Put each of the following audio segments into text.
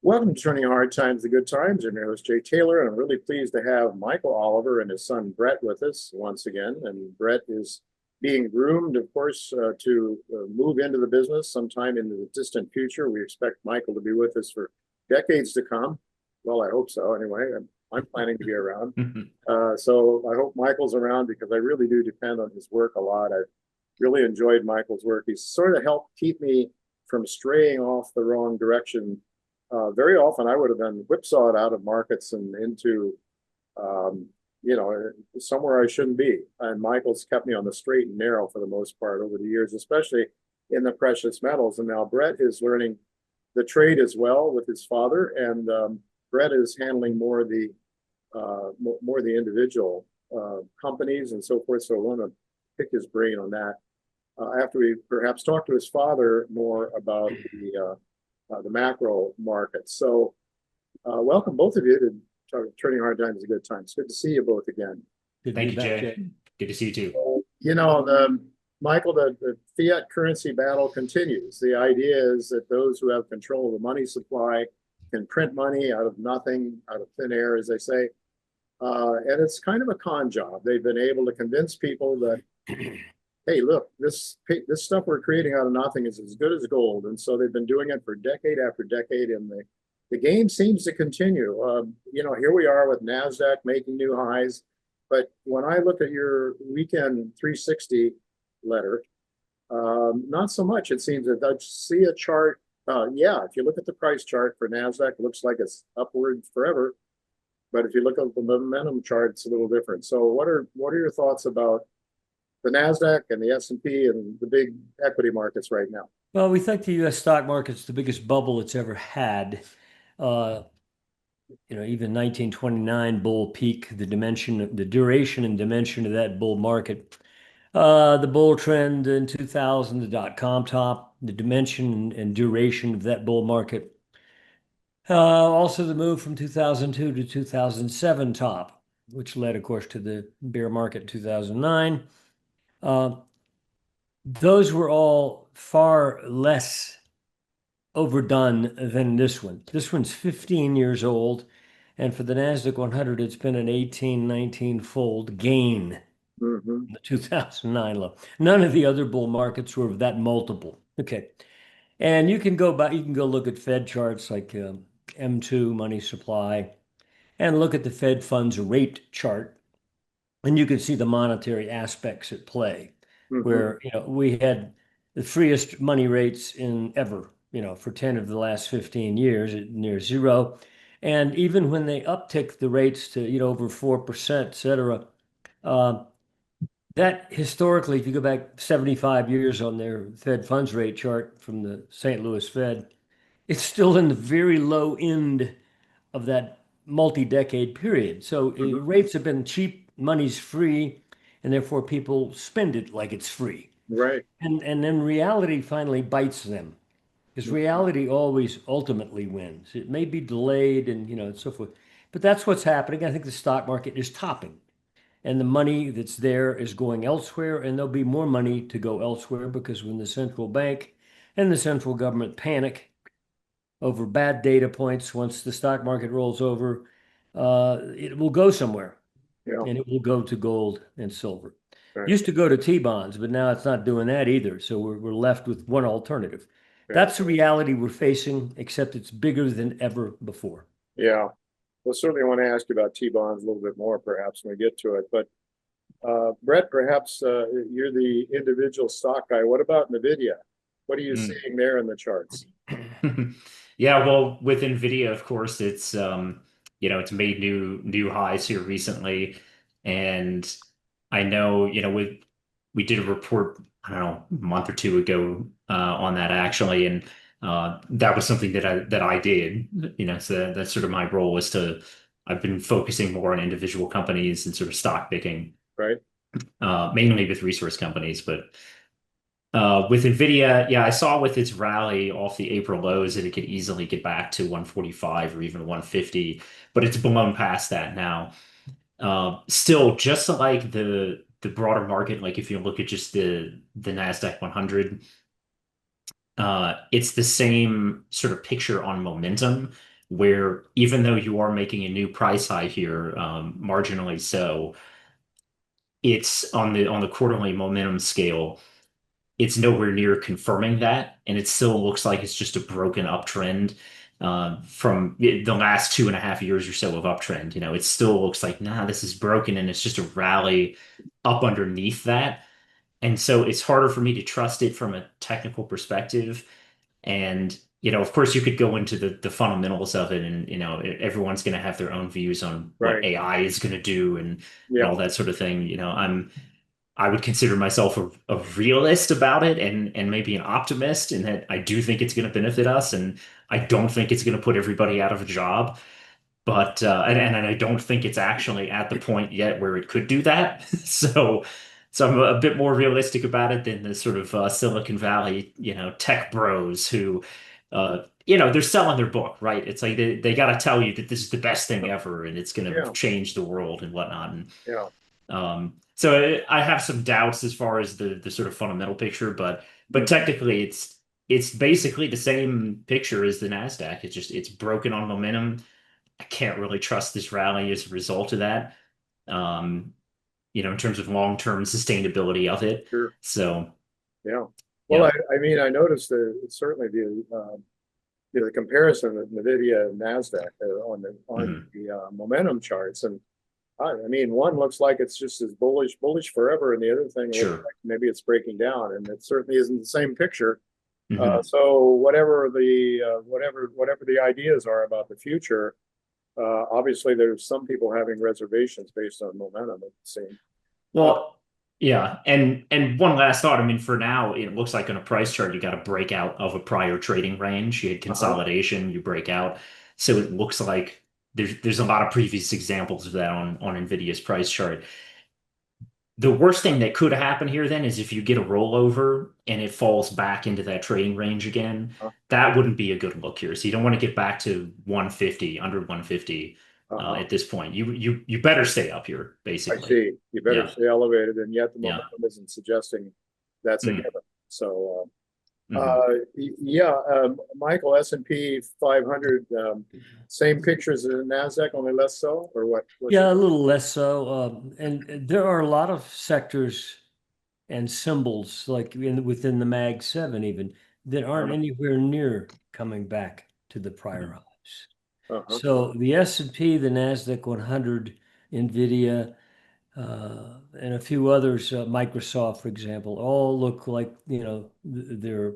Welcome to Turning Hard Times to Good Times. I'm your host, Jay Taylor, and I'm really pleased to have Michael Oliver and his son, Brett, with us once again. And Brett is being groomed, of course, to move into the business sometime in the distant future. We expect Michael to be with us for decades to come. Well, I hope so. Anyway, I'm planning to be around. So I hope Michael's around because I really do depend on his work a lot. I've really enjoyed Michael's work. He's sort of helped keep me from straying off the wrong direction. Very often I would have been whipsawed out of markets and into, um, somewhere I shouldn't be. And Michael's kept me on the straight and narrow for the most part over the years, especially in the precious metals. And now Brett is learning the trade as well with his father, and Brett is handling more the individual companies and so forth. So I want to pick his brain on that after we perhaps talk to his father more about the macro market. So welcome both of you to Turning Hard Times a Good Time. It's good to see you both again. Thank you, Jay. Good to see you too. Michael, the fiat currency battle continues. The idea is that those who have control of the money supply can print money out of nothing, out of thin air, as they say. And it's kind of a con job. They've been able to convince people that hey, look, this stuff we're creating out of nothing is as good as gold. And so they've been doing it for decade after decade, and the game seems to continue. Here we are with NASDAQ making new highs. But when I look at your weekend 360 letter, not so much. It seems that I see a chart. If you look at the price chart for NASDAQ, it looks like it's upward forever. But if you look at the momentum chart, it's a little different. So what are your thoughts about the NASDAQ and the S&P and the big equity markets right now? Well, we think the U.S. stock market's the biggest bubble it's ever had. Even 1929 bull peak, the duration and dimension of that bull market. The bull trend in 2000, the dot-com top, the dimension and duration of that bull market. Also the move from 2002 to 2007 top, which led, of course, to the bear market in 2009. Those were all far less overdone than this one. This one's 15 years old, and for the NASDAQ 100, it's been an 18, 19-fold gain in the 2009 low. None of the other bull markets were of that multiple. Okay. And you can go look at Fed charts like M2, money supply, and look at the Fed funds rate chart, and you can see the monetary aspects at play, where we had the freest money rates in ever, for 10 of the last 15 years at near zero. And even when they uptick the rates to, over 4%, et cetera, that historically, if you go back 75 years on their Fed funds rate chart from the St. Louis Fed, it's still in the very low end of that multi-decade period. So rates have been cheap, money's free, and therefore people spend it like it's free. Right. And then reality finally bites them, because reality always ultimately wins. It may be delayed and so forth, but that's what's happening. I think the stock market is topping, and the money that's there is going elsewhere, and there'll be more money to go elsewhere, because when the central bank and the central government panic over bad data points, once the stock market rolls over, it will go somewhere. Yeah. And it will go to gold and silver. Right. Used to go to T-bonds, but now it's not doing that either. So we're left with one alternative. Right. That's the reality we're facing, except it's bigger than ever before. Yeah. Well, certainly I want to ask you about T-bonds a little bit more, perhaps, when we get to it. But Brett, perhaps you're the individual stock guy. What about Nvidia? What are you seeing there in the charts? Yeah, well, with Nvidia, of course, it's it's made new highs here recently, and I know we did a report, I don't know, a month or two ago on that actually, and that was something that I did. So that's sort of my role, was to I've been focusing more on individual companies and sort of stock picking, Right. mainly with resource companies, but. With Nvidia, yeah, I saw with its rally off the April lows that it could easily get back to 145 or even 150, but it's blown past that now. Still, just like the broader market, like if you look at just the NASDAQ 100, it's the same sort of picture on momentum, where even though you are making a new price high here, marginally so, it's on the quarterly momentum scale, it's nowhere near confirming that, and it still looks like it's just a broken uptrend from the last 2.5 years or so of uptrend. It still looks like, nah, this is broken, and it's just a rally up underneath that. And so it's harder for me to trust it from a technical perspective. And, of course, you could go into the fundamentals of it, and, everyone's going to have their own views on what Right. AI is going to do and Yeah. all that sort of thing. I would consider myself a realist about it, and maybe an optimist in that I do think it's going to benefit us, and I don't think it's going to put everybody out of a job. But and I don't think it's actually at the point yet where it could do that. So I'm a bit more realistic about it than the sort of Silicon Valley, tech bros who they're selling their book, right? It's like they got to tell you that this is the best thing ever and it's going to Yeah. change the world and whatnot. And Yeah. so I have some doubts as far as the sort of fundamental picture, but technically it's basically the same picture as the NASDAQ. It's broken on momentum. I can't really trust this rally as a result of that. Um, in terms of long-term sustainability of it. Sure. So Yeah. Well, yeah. I mean, I noticed certainly the comparison of Nvidia and NASDAQ on Mhm. the momentum charts, and I mean, one looks like it's just as bullish forever, and the other thing looks Sure. like maybe it's breaking down, and it certainly isn't the same picture. Hmm. So whatever the ideas are about the future, obviously there's some people having reservations based on momentum, it seems. Uh, Well, yeah, and one last thought. I mean, for now, it looks like on a price chart, you got a breakout of a prior trading range. You had uh-huh. consolidation, you break out. So it looks like there's a lot of previous examples of that on Nvidia's price chart. The worst thing that could happen here then is if you get a rollover and it falls back into that trading range again, that wouldn't be a good look here. So you don't want to get back to 150, under 150 Uh-huh. at this point. You better stay up here, I basically. see. You better Yeah. stay elevated, and yet the Yeah. momentum isn't suggesting that's a Mm. given. So, Hmm. yeah, Michael, S&P 500, same pictures as the NASDAQ, only less so, or what? What's your? Yeah, a little less so. And there are a lot of sectors and symbols within the Mag 7 even that aren't anywhere near coming back to the prior Hmm. highs. Uh-huh. So the S&P, the NASDAQ 100, Nvidia, and a few others, Microsoft, for example, all look like, they're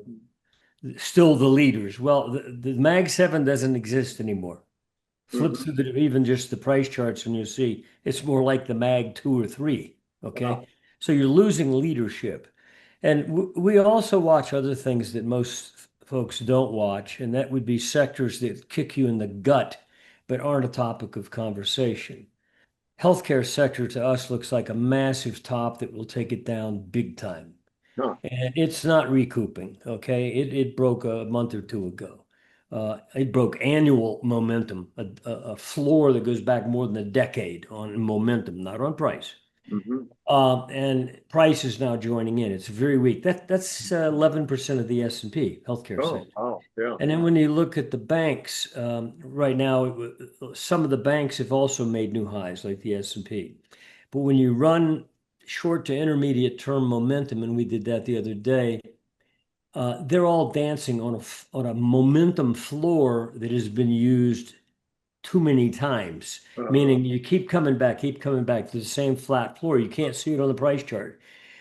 still the leaders. Well, the Mag 7 doesn't exist anymore. Flip Hmm. through even just the price charts and you see it's more like the Mag 2 or 3. Wow. Okay. So you're losing leadership. And we also watch other things that most folks don't watch, and that would be sectors that kick you in the gut, but aren't a topic of conversation. Healthcare sector to us looks like a massive top that will take it down big time. Huh. And it's not recouping, okay? It broke a month or two ago. It broke annual momentum, a floor that goes back more than a decade on momentum, not on price. Hmm. And price is now joining in. It's very weak. That's 11% of the S&P healthcare Oh, sector. wow. Yeah. And then when you look at the banks, right now, some of the banks have also made new highs, like the S&P. But when you run short to intermediate term momentum, and we did that the other day, they're all dancing on a momentum floor that has been used too many times, Uh-huh. meaning you keep coming back to the same flat floor. You can't see it on the price chart.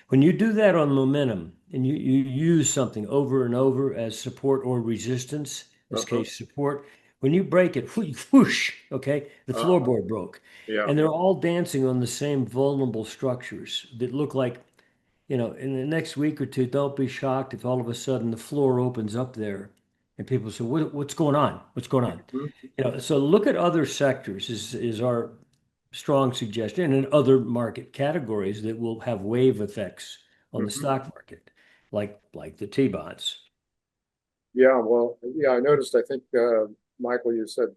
When you do that on momentum and you use something over and over as support or resistance, in this Uh-huh. case, support, when you break it, whoosh, okay, the Uh-huh. floorboard broke. Yeah. And they're all dancing on the same vulnerable structures that look like, in the next week or two, don't be shocked if all of a sudden the floor opens up there and people say, what's going on? What's going on? Mhm. So look at other sectors is our strong suggestion, and other market categories that will have wave effects on the Mhm. stock market, like the T-bonds. Yeah. Well, yeah, I noticed, I think, Michael, you said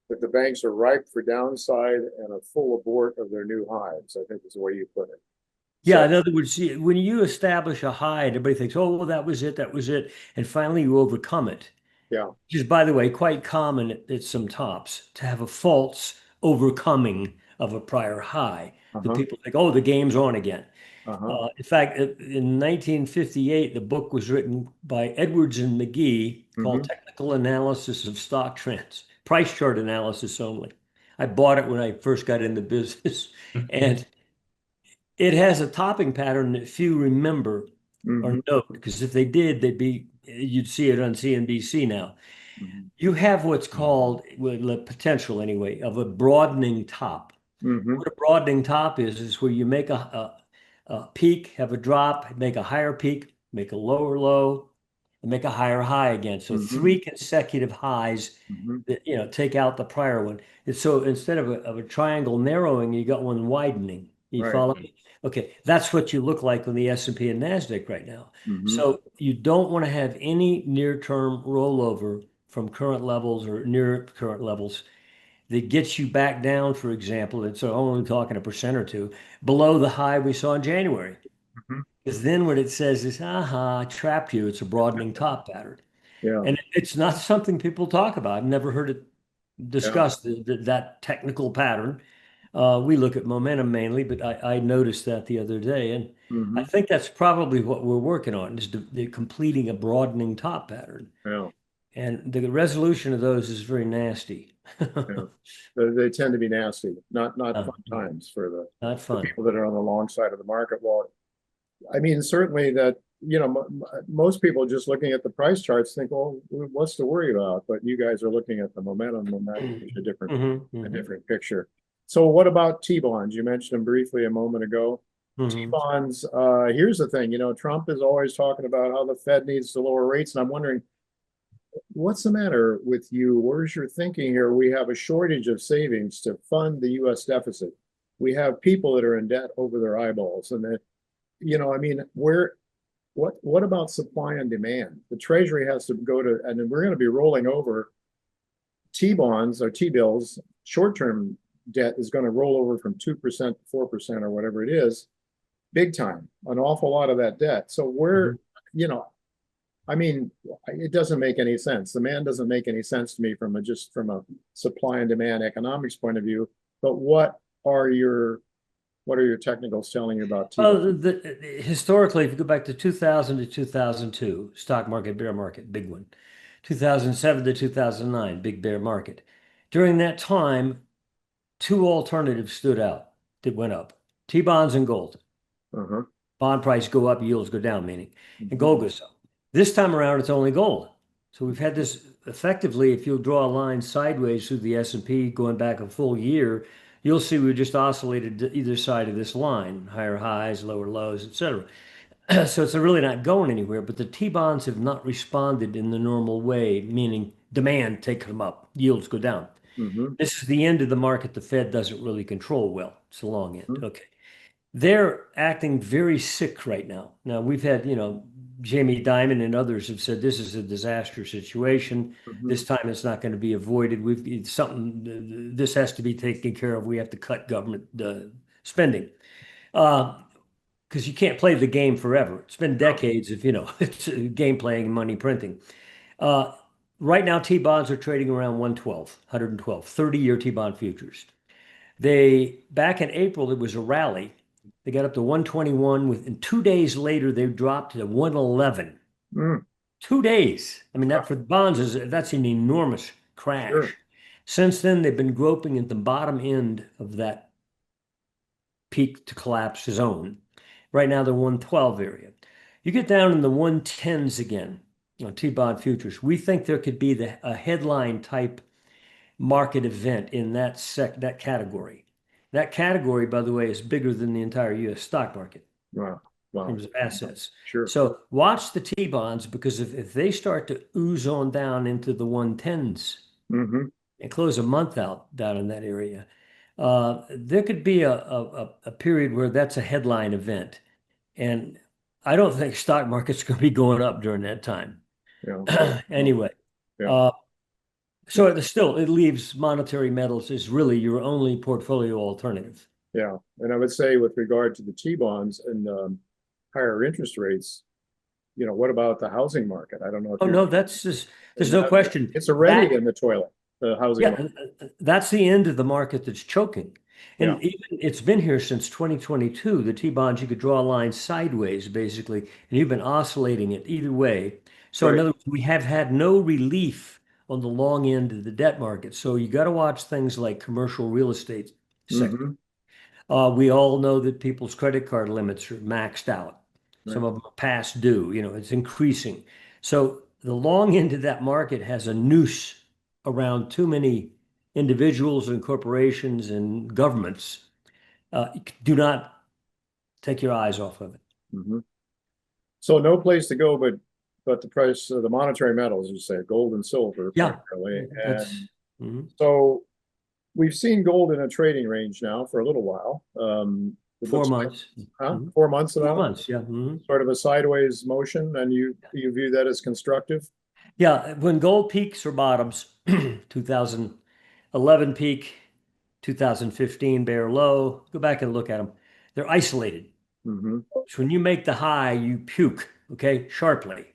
that the banks are ripe for downside and a full abort of their new highs, I think is the way you put it. Yeah, So, in other words, when you establish a high, and everybody thinks, oh, well, that was it, and finally you overcome it. Yeah. Which is, by the way, quite common at some tops to have a false overcoming of a prior high. The Uh-huh. people think, oh, the game's on again. Uh-huh. In fact, in 1958, the book was written by Edwards and McGee called Mm-hmm. Technical Analysis of Stock Trends, price chart analysis only. I bought it when I first got into business, and it has a topping pattern that few remember or Mm-hmm. note, because if they did, you'd see it on CNBC now. Mm-hmm. You have what's called, well, the potential anyway, of a broadening top. Mm-hmm. What a broadening top is where you make a peak, have a drop, make a higher peak, make a lower low, and make a higher high again. So Mm-hmm. three consecutive highs Mm-hmm. that, take out the prior one. And so instead of a triangle narrowing, you got one widening. You Right. follow me? Okay, that's what you look like on the S&P and NASDAQ right now. Mm-hmm. So you don't want to have any near-term rollover from current levels or near current levels that gets you back down, for example, it's only talking 1% or 2 below the high we saw in January. Mm-hmm. Because then what it says is, aha, I trapped you. It's a broadening top pattern. Yeah. And it's not something people talk about. I've never heard it Yeah. discussed, that technical pattern. We look at momentum mainly, but I noticed that the other day. And I Mm-hmm. think that's probably what we're working on, is the completing a broadening top pattern. Yeah. And the resolution of those is very nasty. Yeah. They tend to be nasty, not Uh, fun times for Not the fun. people that are on the long side of the market. Well, I mean, certainly that, most people just looking at the price charts think, well, what's to worry about? But you guys are looking at the momentum, and that gives you a different picture. So what about T-bonds? You mentioned them briefly a moment ago. T-bonds, here's the thing, Trump is always talking about how the Fed needs to lower rates, and I'm wondering, what's the matter with you? Where's your thinking here? We have a shortage of savings to fund the US deficit. We have people that are in debt over their eyeballs, and that, I mean, what about supply and demand? The Treasury has to go to, and we're going to be rolling over T-bonds or T-bills. Short-term debt is going to roll over from 2% to 4% or whatever it is, big time, an awful lot of that debt. So I mean, it doesn't make any sense. The man doesn't make any sense to me from a supply and demand economics point of view. But are your technicals telling you about T-bonds? Well, historically, if you go back to 2000 to 2002, stock market, bear market, big one. 2007 to 2009, big bear market. During that time, two alternatives stood out that went up: T-bonds and gold. Uh-huh. Bond price go up, yields go down, meaning, and Mhm. gold goes up. This time around, it's only gold. So we've had this effectively, if you'll draw a line sideways through the S&P going back a full year, you'll see we just oscillated to either side of this line, higher highs, lower lows, etc. So it's really not going anywhere, but the T-bonds have not responded in the normal way, meaning demand takes them up, yields go down. Mhm. This is the end of the market the Fed doesn't really control well. It's the long end. Mhm. Okay. They're acting very sick right now. Now we've had, Jamie Dimon and others have said this is a disaster situation. Mhm. This time it's not going to be avoided. It's something, this has to be taken care of. We have to cut government spending. Because you can't play the game forever. It's been decades of, it's game playing and money printing. Uh, right now, T-bonds are trading around 112, 30-year T-bond futures. Back in April, it was a rally. They got up to 121 and 2 days later, they dropped to 111. Mm. 2 days. I mean, that Wow. for bonds that's an enormous Sure. crash. Since then, they've been groping at the bottom end of that peak to collapse zone. Right now, the 112 area. You get down in the 110s again on T-bond futures. We think there could be a headline type market event in that category. That category, by the way, is bigger than the entire U.S. stock market Wow. in Wow. terms of assets. Sure. So watch the T-bonds, because if they start to ooze on down into the 110s Hmm. and close a month out down in that area, there could be a period where that's a headline event. And I don't think stock market's going to be going up during that time. Yeah. Well, Anyway, yeah. uh, so it leaves monetary metals as really your only portfolio alternative. Yeah. And I would say with regard to the T-bonds and higher interest rates, what about the housing market? I don't know if Oh, you're, no, that's just, there's no question. it's already That, in the toilet, the housing market. yeah, that's the end of the market that's choking. Yeah, And even it's been here since 2022. The T-bonds, you could draw a line sideways, basically, and you've been oscillating it either way. So in right. other words, we have had no relief on the long end of the debt market. So you got to watch things like commercial real estate sector. Mm-hmm. We all know that people's credit card limits are maxed out. Some Right. of them are past due, it's increasing. So the long end of that market has a noose around too many individuals and corporations and governments. Do not take your eyes off of it. Mm-hmm. So no place to go but the price of the monetary metals, you say, gold and silver Yeah, primarily. that's And mhm. so we've seen gold in a trading range now for a little while. It 4 looks like, months. huh? Mhm. 4 months 4 months, now, yeah. Mhm. sort of a sideways motion, and you view that as constructive? Yeah, when gold peaks or bottoms, 2011 peak, 2015 bear low, go back and look at them. They're isolated. Mm-hmm. So when you make the high, you puke, okay, sharply.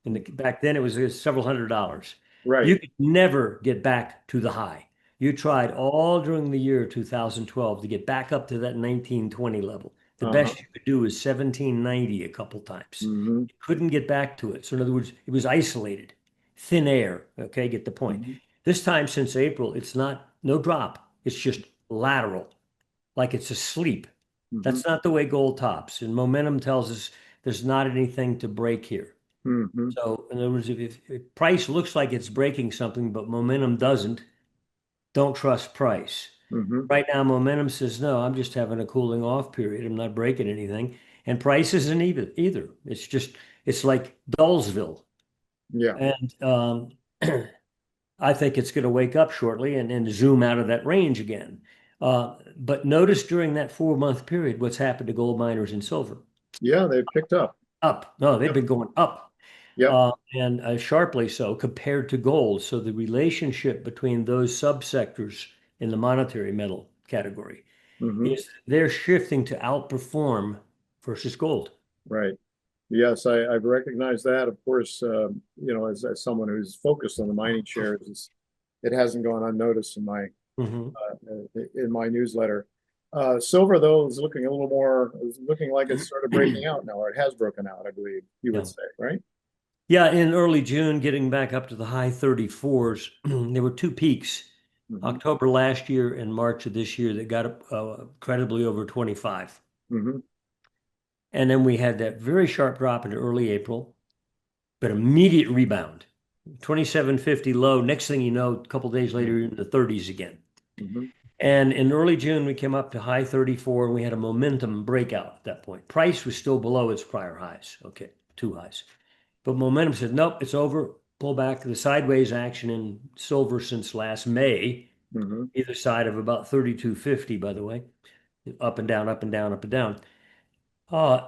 Back then, it was several $100s. Right. You could never get back to the high. You tried all during the year 2012 to get back up to that 1920 level. The Uh-huh. best you could do is 1790 a couple times. Mm-hmm. You couldn't get back to it. So in other words, it was isolated, thin air. Okay, get the point. Mm-hmm. This time since April, it's not no drop. It's just lateral, like it's asleep. Mm-hmm. That's not the way gold tops. And momentum tells us there's not anything to break here. Mm-hmm. So, in other words, if price looks like it's breaking something, but momentum doesn't, don't trust price. Mm-hmm. Right now, momentum says, no, I'm just having a cooling off period. I'm not breaking anything. And price isn't either. It's like Dullsville. Yeah. And I think it's going to wake up shortly and zoom out of that range again. But notice during that 4 month period what's happened to gold miners and silver. Yeah, they've picked up. Up. No, they've Yep. been going up Yep. and sharply so compared to gold. So the relationship between those subsectors in the monetary metal category Mm-hmm. is they're shifting to outperform versus gold. Right. Yes, I've recognized that. Of course, as someone who's focused on the mining shares, it hasn't gone unnoticed Mhm. in my newsletter. Silver, though, is looking like it's sort of breaking out now, or it has broken out, I believe you Yeah. would say, right? Yeah, in early June, getting back up to the high 34s, there were two peaks, Mm-hmm. October last year and March of this year, that got up credibly over 25. Mm-hmm. And then we had that very sharp drop into early April, but immediate rebound. 2750 low. Next thing you know, a couple days later, you're in the 30s again. Mm-hmm. And in early June, we came up to high 34 and we had a momentum breakout at that point. Price was still below its prior highs. Okay, two highs. But momentum said, nope, it's over. Pull back the sideways action in silver since last May, Mm-hmm. either side of about 3250, by the way, up and down, up and down, up and down,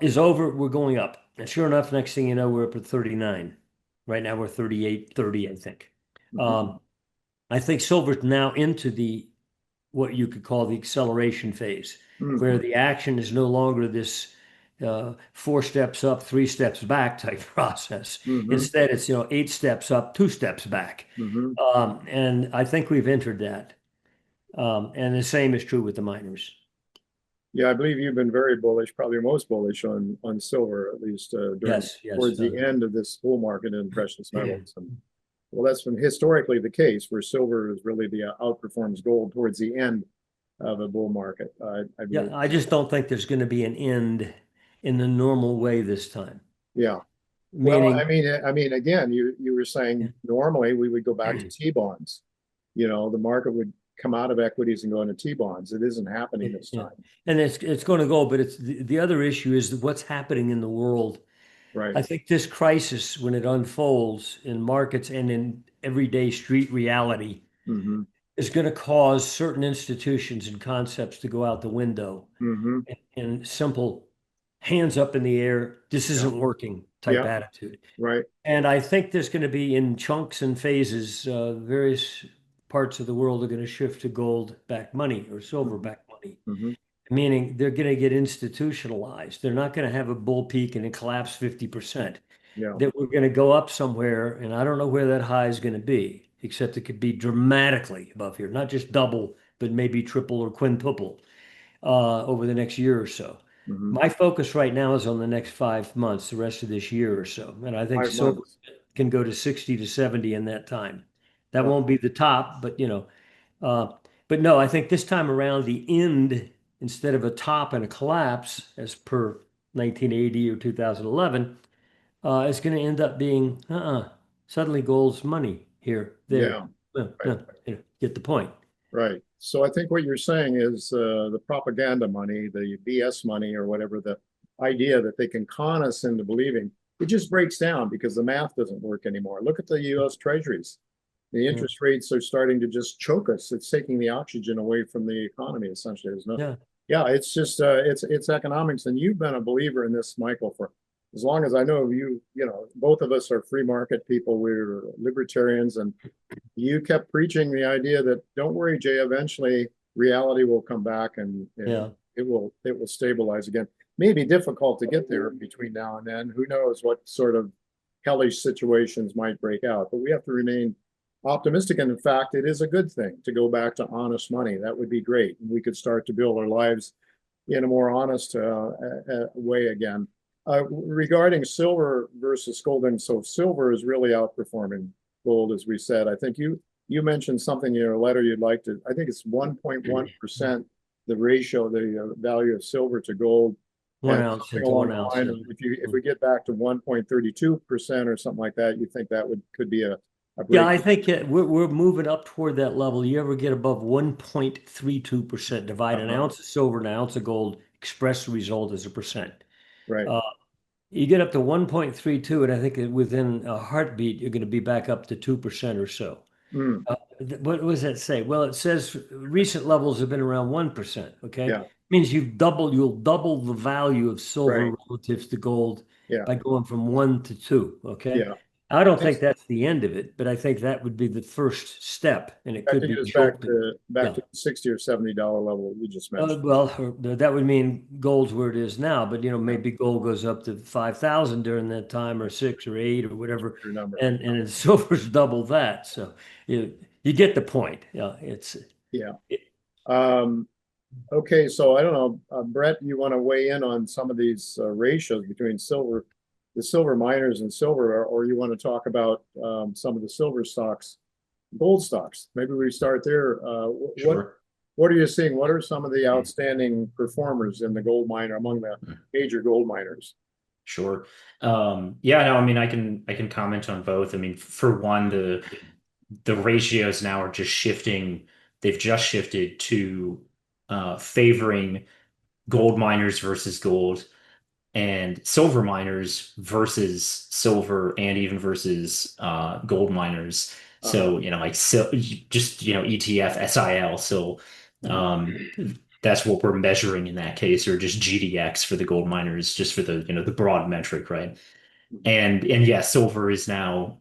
is over. We're going up. And sure enough, next thing you know, we're up at 39. Right now, we're 38.30, I think. Mm-hmm. I think silver's now into what you could call the acceleration phase, where Mm-hmm. the action is no longer this 4 steps up, 3 steps back type process. Mm-hmm. Instead, it's 8 steps up, 2 steps back, Mm-hmm. and I think we've entered that. And the same is true with the miners. Yeah, I believe you've been very bullish, probably most bullish on silver, at least Yes, yes. towards the end of this bull market in precious metals. And well, that's been historically the case, where silver is really the outperforms gold towards the end of a bull market. I Yeah, believe. I just don't think there's going to be an end in the normal way this time. Yeah. Well, Meaning, again, you were saying normally we would go back to T-bonds. The market would come out of equities and go into T-bonds. It isn't happening this yeah. time. And it's going to go, but it's the other issue is what's happening in the world. Right. I think this crisis, when it unfolds in markets and in everyday street reality, Mm-hmm. is going to cause certain institutions and concepts to go out the window Mm-hmm. in simple hands up in the air, this Yeah. isn't working type Yeah. attitude. Right. And I think there's going to be in chunks and phases, various parts of the world are going to shift to gold backed money or silver backed money, Mm-hmm. meaning they're going to get institutionalized. They're not going to have a bull peak and it collapse 50%. Yeah. that we're going to go up somewhere, and I don't know where that high is going to be, except it could be dramatically above here, not just double, but maybe triple or quintuple over the next year or so. Mhm. My focus right now is on the next 5 months, the rest of this year or so. And I think 5 months. can go to 60 to 70 in that time. That Wow. won't be the top, but uh, but no, I think this time around the end, instead of a top and a collapse as per 1980 or 2011, is going to end up being suddenly gold's money here, there. Yeah. Right. Get the point. Right. So I think what you're saying is the propaganda money, the BS money, or whatever, the idea that they can con us into believing, it just breaks down because the math doesn't work anymore. Look at the US Treasuries. The Yeah. interest rates are starting to just choke us. It's taking the oxygen away from the economy, essentially. There's no, Yeah. yeah, it's just it's economics. And you've been a believer in this, Michael, for as long as I know you. You know, both of us are free market people. We're libertarians, and you kept preaching the idea that don't worry, Jay, eventually reality will come back and Yeah. it will stabilize again. Maybe difficult to get there between now and then. Who knows what sort of hellish situations might break out, but we have to remain optimistic. And in fact, it is a good thing to go back to honest money. That would be great. And we could start to build our lives in a more honest way again. Regarding silver versus gold, and so silver is really outperforming gold, as we said. I think you mentioned something in your letter you'd like to. I think it's 1.1% the ratio, the value of silver to gold, 1 and ounce something into along 1 the ounce. line Yeah. of if we get back to 1.32% or something like that, you think that could be a Yeah, break. I think we're moving up toward that level. You ever get above 1.32%, divide an ounce of silver and an ounce of gold, express the result as a percent. Right. Uh, you get up to 1.32, and I think that within a heartbeat, you're going to be back up to 2% or so. Mm, What does that say? Well, it says recent levels have been around 1%. Okay. yeah. Means you'll double the value of silver Right. relative to gold Yeah. by going from 1 to 2. Okay. Yeah. I don't think Thanks. that's the end of it, but I think that would be the first step, and it That could takes be us back jolting. to Yeah. the $60 or $70 level you just mentioned. Well, that would mean gold's where it is now, but Yeah. maybe gold goes up to 5,000 during that time, or 6 or 8 or whatever, Your number. and silver's double that. So you get the point. Yeah, Yeah. Um, okay, so I don't know, Brett, you want to weigh in on some of these ratios between the silver miners and silver, or you want to talk about some of the silver stocks, gold stocks? Maybe we start there. Sure. What are you seeing? What are some of the outstanding performers in the gold miner among the major gold miners? Sure. Yeah, no, I mean, I can comment on both. I mean, for one, the ratios now are just shifting. They've just shifted to favoring gold miners versus gold and silver miners versus silver and even versus gold miners. Uh-huh. So, like just, ETF, SIL. So, um, that's what we're measuring in that case, or just GDX for the gold miners, just for the broad metric, right? And yeah, silver is now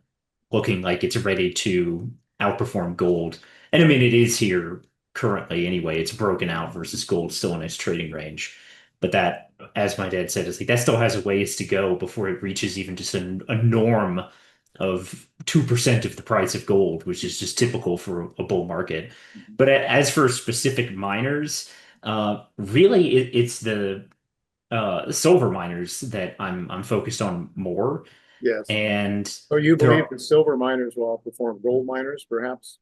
looking like it's ready to outperform gold. And I mean, it is here currently anyway. It's broken out versus gold still in its trading range. But that, as my dad said, is like that still has a ways to go before it reaches even just a norm of 2% of the price of gold, which is just typical for a bull market. But as for specific miners, really it's the silver miners that I'm focused on more. Yes. And So you there believe are, that silver miners will outperform gold miners, perhaps?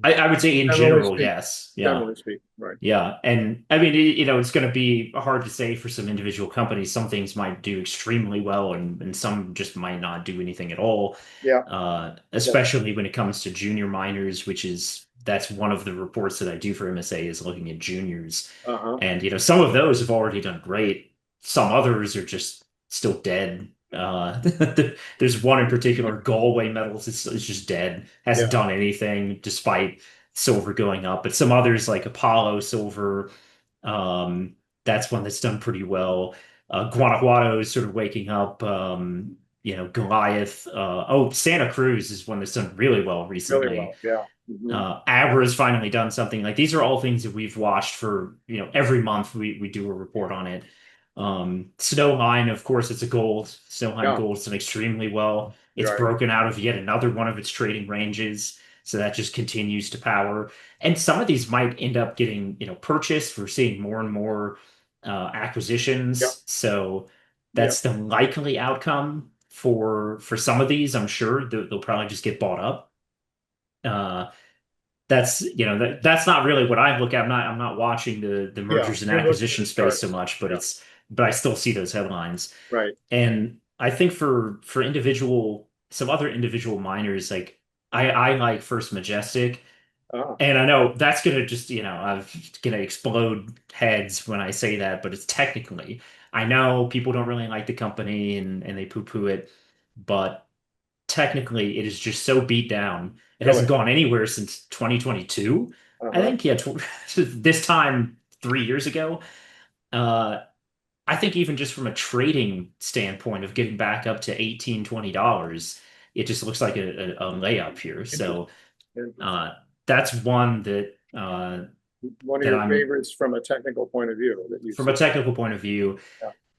I would say in Generally general, speaking. yes. Yeah. Generally speaking, right. Yeah. And I mean, it's going to be hard to say for some individual companies. Some things might do extremely well and some just might not do anything at all. Yeah. Yeah. Especially when it comes to junior miners, that's one of the reports that I do for MSA is looking at juniors. Uh-huh. And, some of those have already done great. Some others are just still dead. There's one in particular, Galway Metals, is just dead, hasn't Yeah. done anything despite silver going up. But some others like Apollo Silver, um, that's one that's done pretty well. Guanajuato is sort of waking up. Goliath. Santa Cruz is one that's done really well Really recently. well. Yeah. Mhm. Abra's finally done something. Like these are all things that we've watched for, every month we do a report on it. Snowline, of course, it's a gold. Snowline Yeah, gold, it's done extremely well. It's right. broken out of yet another one of its trading ranges. So that just continues to power. And some of these might end up getting, purchased. We're seeing more and more Yep, acquisitions. So yep, that's the likely outcome for some of these. I'm sure they'll probably just get bought up. Uh, that's not really what I look at. I'm not watching the yeah. mergers and You're looking at acquisition the space so charts. much, but Yeah, I still see those headlines. right. And I think for some other individual miners, like I like First Majestic, Ah, and I know that's gonna just, I'm gonna explode heads when I say that, but it's technically, I know people don't really like the company and they poo-poo it, but technically it is just so beat down. It really. hasn't gone anywhere since 2022. I Uh-huh. think, yeah, this time 3 years ago. Uh, I think even just from a trading standpoint of getting back up to $18-20, it just looks like a layup here. So Interesting. Interesting. uh, that's one One of that your I'm favorites from a technical point of view that you from a see. technical point of view.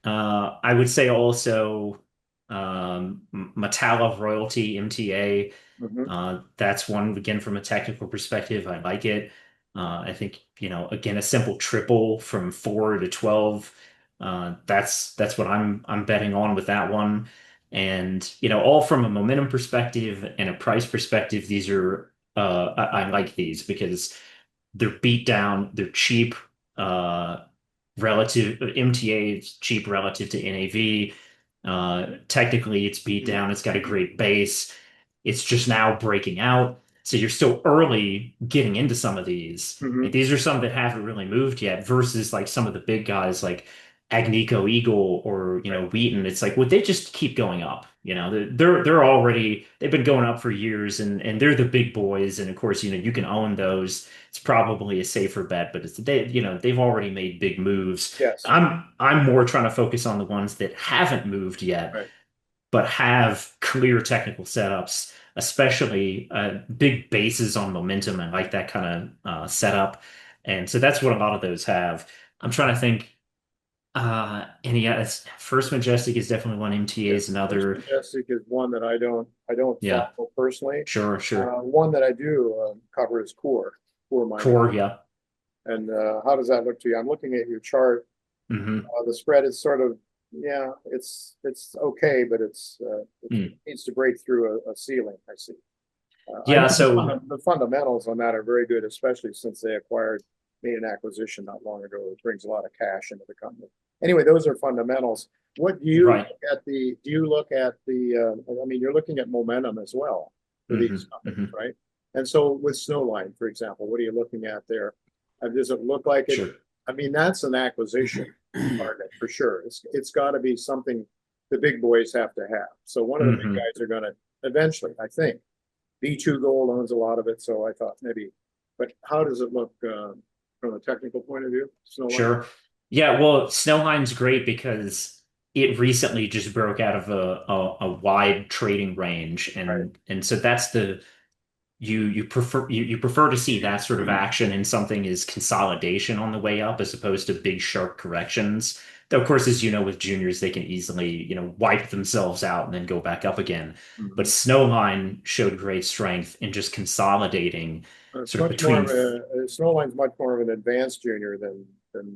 Yeah. I would say also Metallo Royalty MTA. Hmm. That's one again from a technical perspective. I like it. I think again a simple triple from 4 to 12. That's what I'm betting on with that one. And all from a momentum perspective and a price perspective. These are I like these because they're beat down. They're cheap. Relative MTA is cheap relative to NAV. Technically, it's beat down. It's got a great base. It's just now breaking out. So you're still early getting into some of these. Hmm. Like, these are some that haven't really moved yet versus like some of the big guys like Agnico Eagle or Right. Wheaton. It's like would they just keep going up? They're already they've been going up for years and they're the big boys. And of course, you can own those. It's probably a safer bet, but they've already made big moves. Yes. I'm more trying to focus on the ones that haven't moved yet Right. but have clear technical setups, especially big bases on momentum. I like that kind of setup. And so that's what a lot of those have. I'm trying to think. And yeah, First Majestic is definitely one. MTA Yeah. is First another. Majestic is one that I don't Yeah, follow personally. sure, sure. One that I do cover is core mining. Core, yeah. And how does that look to you? I'm looking at your chart. Hmm. The spread is sort of, yeah, it's okay, but it Mm. needs to break through a ceiling, I see. I Yeah, know so the fundamentals on that are very good, especially since they made an acquisition not long ago. It brings a lot of cash into the company. Anyway, those are fundamentals. What do you right. look at do you look at I mean, you're looking at momentum as well for these Hmm. companies, Hmm. right? And so with Snowline, for example, what are you looking at there? Does it look like it? Sure. I mean, that's an acquisition target for sure. It's got to be something the big boys have to have. So one of the big Hmm. guys are going to eventually, I think. B2 Gold owns a lot of it, so I thought maybe. But how does it look from a technical point of view? Snowline. Sure. Yeah, well, Snowline's great because it recently just broke out of a wide trading range, Right. and so that's the you prefer to see that sort of action in something as consolidation on the way up as opposed to big sharp corrections. Though, of course, as you know, with juniors, they can easily, wipe themselves out and then go back up again. But Mhm. Snowline showed great strength in just consolidating It's sort of much more between, of Snowline's much more of an advanced junior than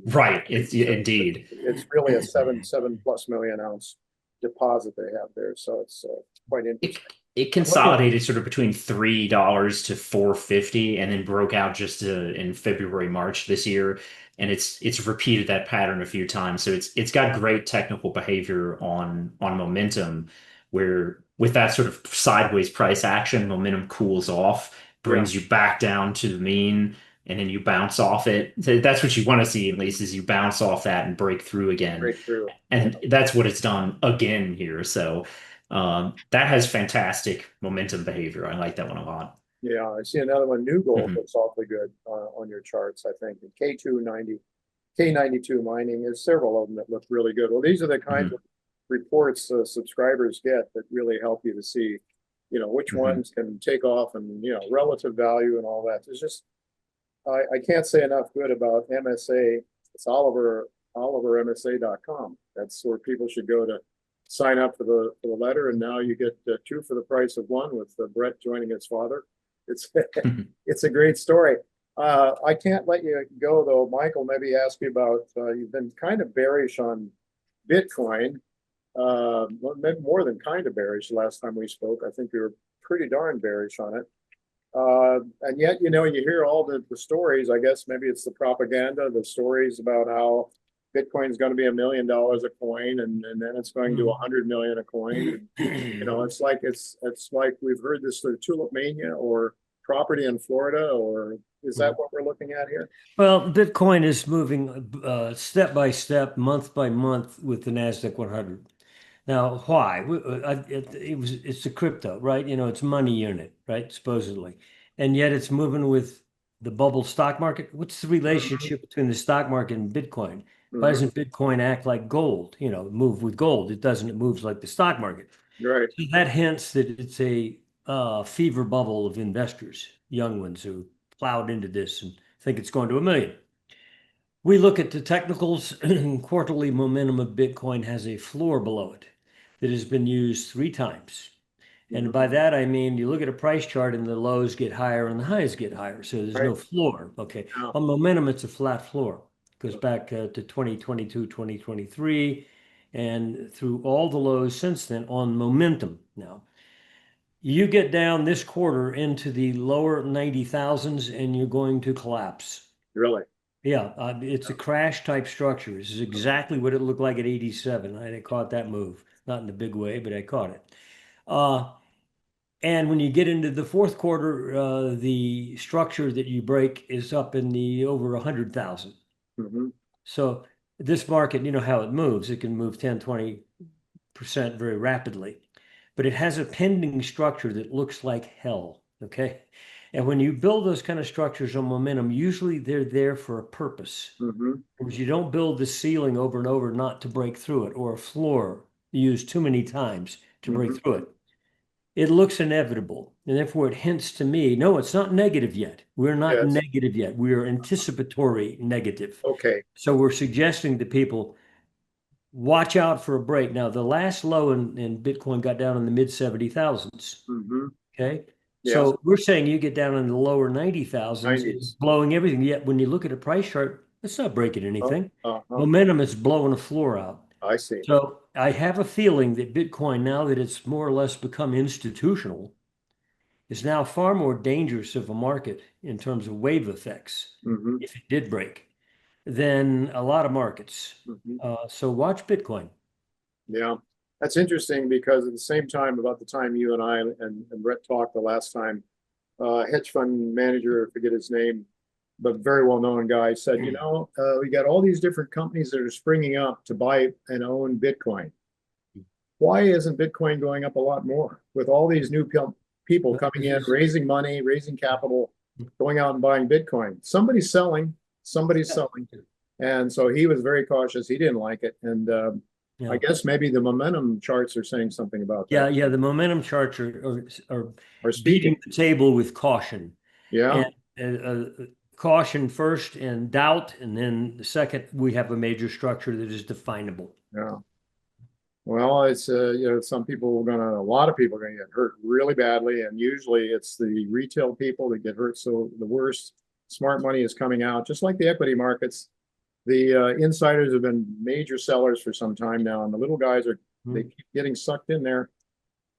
right, it's indeed. it's really a seven plus million ounce deposit they have there, so it's quite it interesting. it I'm looking. consolidated sort of between $3 to 450 and then broke out just in February, March this year. And it's repeated that pattern a few times. So it's got great technical behavior on momentum, where with that sort of sideways price action, momentum cools off, Yeah, brings you back down to the mean, and then you bounce off it. So that's what you want to see, at least, is you bounce off that and break through again. breakthrough. Yeah. And that's what it's done again here. So that has fantastic momentum behavior. I like that one a lot. Yeah, I see another one. New Gold Hmm. looks awfully good on your charts, I think. And K290, K92 mining, there's several of them that look really good. Well, these are the kinds Hmm. of reports subscribers get that really help you to see, which Hmm. ones can take off and, relative value and all that. There's just, I can't say enough good about MSA. It's Oliver olivermsa.com. That's where people should go to sign up for the letter. And now you get two for the price of one with Brett joining his father. It's it's a great story. I can't let you go though. Michael, maybe ask you about you've been kind of bearish on Bitcoin. Well, maybe more than kind of bearish last time we spoke. I think you were pretty darn bearish on it. And yet, you know, you hear all the stories. I guess maybe it's the propaganda, the stories about how Bitcoin is going to be $1 million a coin, and then it's going to 100 million a coin. You know, it's like we've heard this sort of tulip mania or property in Florida, or is that what we're looking at here? Well, Bitcoin is moving step by step, month by month with the NASDAQ 100. Now, why? It's a crypto, right? You know, it's money unit, right? Supposedly. And yet it's moving with the bubble stock market. What's the relationship between the stock market and Bitcoin? Why doesn't Bitcoin act like gold? You know, move with gold. It doesn't, it moves like the stock market. Right. So that hints that it's a fever bubble of investors, young ones who plowed into this and think it's going to 1 million. We look at the technicals. Quarterly momentum of Bitcoin has a floor below it that has been used 3 times. And by that, I mean, you look at a price chart and the lows get higher and the highs get higher. So there's no floor. Okay. Yeah. On momentum, it's a flat floor. It goes back to 2022, 2023, and through all the lows since then on momentum. Now, you get down this quarter into the lower 90,000s and you're going to collapse. Really? Yeah, it's a crash type structure. This is exactly what it looked like at 87. I caught that move, not in a big way, but I caught it. And when you get into the fourth quarter, the structure that you break is up in the over 100,000. So this market, you know how it moves. It can move 10, 20% very rapidly, but it has a pending structure that looks like hell. Okay. And when you build those kind of structures on momentum, usually they're there for a purpose. Because you don't build the ceiling over and over not to break through it, or a floor used too many times to break through it. It looks inevitable. And therefore it hints to me, no, it's not negative yet. We're not negative yet. We are anticipatory negative. Okay. So we're suggesting to people, watch out for a break. Now, the last low in Bitcoin got down in the mid 70,000s. Okay. So we're saying you get down in the lower 90,000s, it's blowing everything. Yet when you look at a price chart, it's not breaking anything. Momentum is blowing a floor out. I see. So I have a feeling that Bitcoin, now that it's more or less become institutional, is now far more dangerous of a market in terms of wave effects, if it did break, than a lot of markets. So watch Bitcoin. Yeah. That's interesting because at the same time, about the time you and I and Brett talked the last time, hedge fund manager, I forget his name, but very well-known guy said, you know, we got all these different companies that are springing up to buy and own Bitcoin. Why isn't Bitcoin going up a lot more with all these new people coming in, raising money, raising capital, going out and buying Bitcoin? Somebody's selling. And so he was very cautious. He didn't like it. And I guess maybe the momentum charts are saying something about that. Yeah, the momentum charts are speaking beating the table with caution. Yeah. And, caution first and doubt, and then the second, we have a major structure that is definable. Yeah. Well, it's you know, a lot of people are gonna get hurt really badly, and usually it's the retail people that get hurt. So the worst. Smart money is coming out, just like the equity markets. The insiders have been major sellers for some time now, and the little guys they keep getting sucked in there.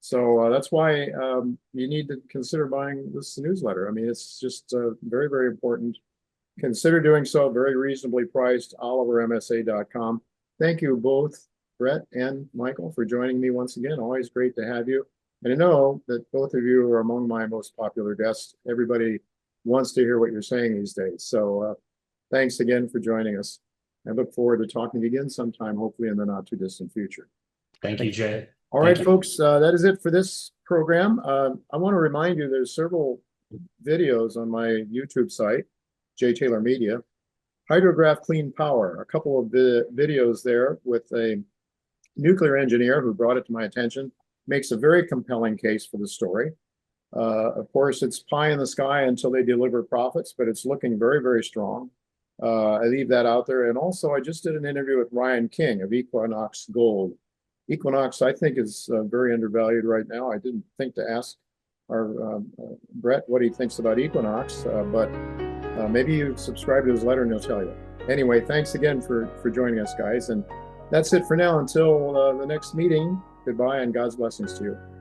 So that's why you need to consider buying this newsletter. I mean, it's just very, very important. Consider doing so. Very reasonably priced. olivermsa.com. Thank you both, Brett and Michael, for joining me once again. Always great to have you. And I know that both of you are among my most popular guests. Everybody wants to hear what you're saying these days. So thanks again for joining us. I look forward to talking again sometime, hopefully in the not too distant future. Thank you, Jay. All right, folks, that is it for this program. I want to remind you there's several videos on my YouTube site, J. Taylor Media. Hydrograph Clean Power, a couple of the videos there with a nuclear engineer who brought it to my attention, makes a very compelling case for the story. Of course, it's pie in the sky until they deliver profits, but it's looking very, very strong. I leave that out there. And also, I just did an interview with Ryan King of Equinox Gold. Equinox, I think, is very undervalued right now. I didn't think to ask our Brett what he thinks about Equinox, but maybe you subscribe to his letter and he'll tell you. Anyway, thanks again for joining us, guys. And that's it for now until the next meeting. Goodbye and God's blessings to you.